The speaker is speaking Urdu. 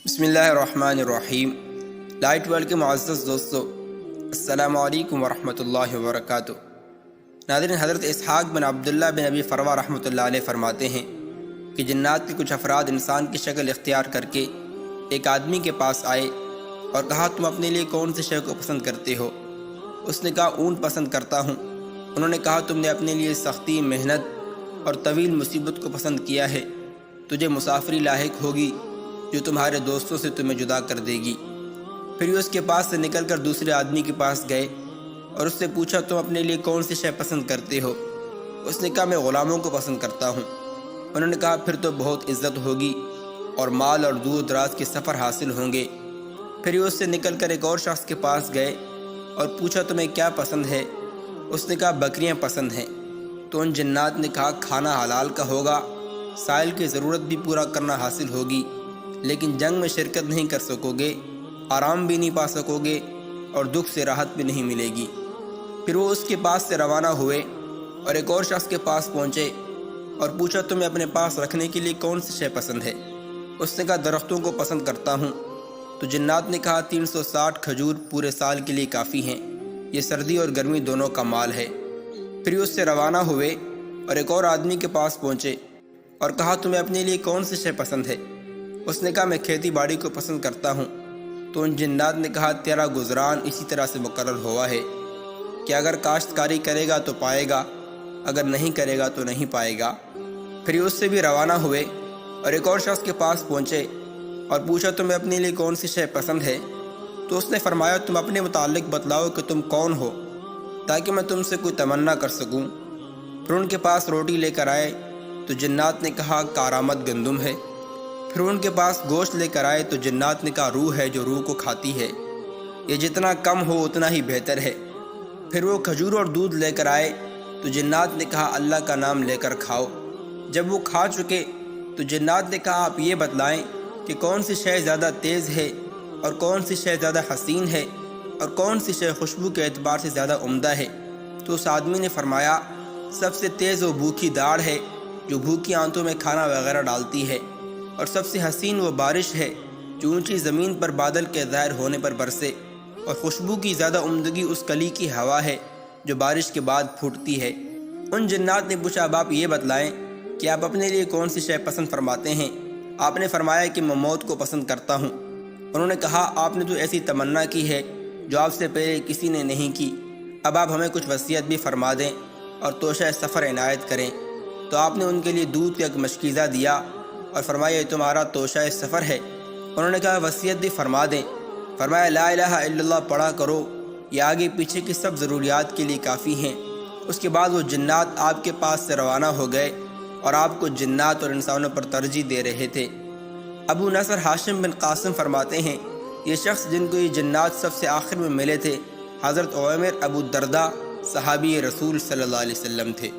بسم اللہ الرحمن الرحیم۔ لائٹ ورلڈ کے معزز دوستو، السلام علیکم ورحمۃ اللہ وبرکاتہ۔ ناظرین، حضرت اسحاق بن عبداللہ بن ابی فروا رحمۃ اللہ علیہ فرماتے ہیں کہ جنات کے کچھ افراد انسان کی شکل اختیار کر کے ایک آدمی کے پاس آئے اور کہا، تم اپنے لیے کون سی شے کو پسند کرتے ہو؟ اس نے کہا، اونٹ پسند کرتا ہوں۔ انہوں نے کہا، تم نے اپنے لیے سختی، محنت اور طویل مصیبت کو پسند کیا ہے، تجھے مسافری لاحق ہوگی جو تمہارے دوستوں سے تمہیں جدا کر دے گی۔ پھر وہ اس کے پاس سے نکل کر دوسرے آدمی کے پاس گئے اور اس سے پوچھا، تم اپنے لیے کون سی شے پسند کرتے ہو؟ اس نے کہا، میں غلاموں کو پسند کرتا ہوں۔ انہوں نے کہا، پھر تو بہت عزت ہوگی اور مال اور دور دراز کے سفر حاصل ہوں گے۔ پھر وہ اس سے نکل کر ایک اور شخص کے پاس گئے اور پوچھا، تمہیں کیا پسند ہے؟ اس نے کہا، بکریاں پسند ہیں۔ تو ان جنات نے کہا، کھانا حلال کا ہوگا، سائل کی ضرورت بھی پورا کرنا حاصل ہوگی، لیکن جنگ میں شرکت نہیں کر سکو گے، آرام بھی نہیں پا سکو گے اور دکھ سے راحت بھی نہیں ملے گی۔ پھر وہ اس کے پاس سے روانہ ہوئے اور ایک اور شخص کے پاس پہنچے اور پوچھا، تمہیں اپنے پاس رکھنے کے لیے کون سی شے پسند ہے؟ اس نے کہا، درختوں کو پسند کرتا ہوں۔ تو جنات نے کہا، 360 کھجور پورے سال کے لیے کافی ہیں، یہ سردی اور گرمی دونوں کا مال ہے۔ پھر وہ اس سے روانہ ہوئے اور ایک اور آدمی کے پاس پہنچے اور کہا، تمہیں اپنے لیے کون سی شے پسند ہے؟ اس نے کہا، میں کھیتی باڑی کو پسند کرتا ہوں۔ تو ان جنات نے کہا، تیرا گزران اسی طرح سے مقرر ہوا ہے کہ اگر کاشتکاری کرے گا تو پائے گا، اگر نہیں کرے گا تو نہیں پائے گا۔ پھر اس سے بھی روانہ ہوئے اور ایک اور شخص کے پاس پہنچے اور پوچھا، تمہیں اپنے لیے کون سی شے پسند ہے؟ تو اس نے فرمایا، تم اپنے متعلق بتلاؤ کہ تم کون ہو تاکہ میں تم سے کوئی تمنا کر سکوں۔ پھر ان کے پاس روٹی لے کر آئے تو جنات نے کہا، کارآمد گندم ہے۔ پھر ان کے پاس گوشت لے کر آئے تو جنات نے کہا، روح ہے جو روح کو کھاتی ہے، یہ جتنا کم ہو اتنا ہی بہتر ہے۔ پھر وہ کھجور اور دودھ لے کر آئے تو جنات نے کہا، اللہ کا نام لے کر کھاؤ۔ جب وہ کھا چکے تو جنات نے کہا، آپ یہ بتلائیں کہ کون سی شے زیادہ تیز ہے اور کون سی شے زیادہ حسین ہے اور کون سی شے خوشبو کے اعتبار سے زیادہ عمدہ ہے؟ تو اس آدمی نے فرمایا، سب سے تیز وہ بھوکی داڑھ ہے جو بھوکی آنتوں میں کھانا وغیرہ ڈالتی ہے، اور سب سے حسین وہ بارش ہے جو اونچی زمین پر بادل کے ظاہر ہونے پر برسے، اور خوشبو کی زیادہ عمدگی اس کلی کی ہوا ہے جو بارش کے بعد پھوٹتی ہے۔ ان جنات نے پوچھا، اب آپ یہ بتلائیں کہ آپ اپنے لیے کون سی شے پسند فرماتے ہیں؟ آپ نے فرمایا کہ میں موت کو پسند کرتا ہوں۔ انہوں نے کہا، آپ نے تو ایسی تمنا کی ہے جو آپ سے پہلے کسی نے نہیں کی، اب آپ ہمیں کچھ وصیت بھی فرما دیں اور توشہ سفر عنایت کریں۔ تو آپ نے ان کے لیے دودھ کا ایک مشکیزہ دیا اور فرمایا، یہ تمہارا توشہ سفر ہے۔ انہوں نے کہا، وصیت بھی فرما دیں۔ فرمایا، لا الہ الا اللہ پڑھا کرو، یہ آگے پیچھے کی سب ضروریات کے لیے کافی ہیں۔ اس کے بعد وہ جنات آپ کے پاس سے روانہ ہو گئے اور آپ کو جنات اور انسانوں پر ترجیح دے رہے تھے۔ ابو نصر ہاشم بن قاسم فرماتے ہیں، یہ شخص جن کو یہ جنات سب سے آخر میں ملے تھے، حضرت عمر ابو الدرداء صحابی رسول صلی اللہ علیہ وسلم تھے۔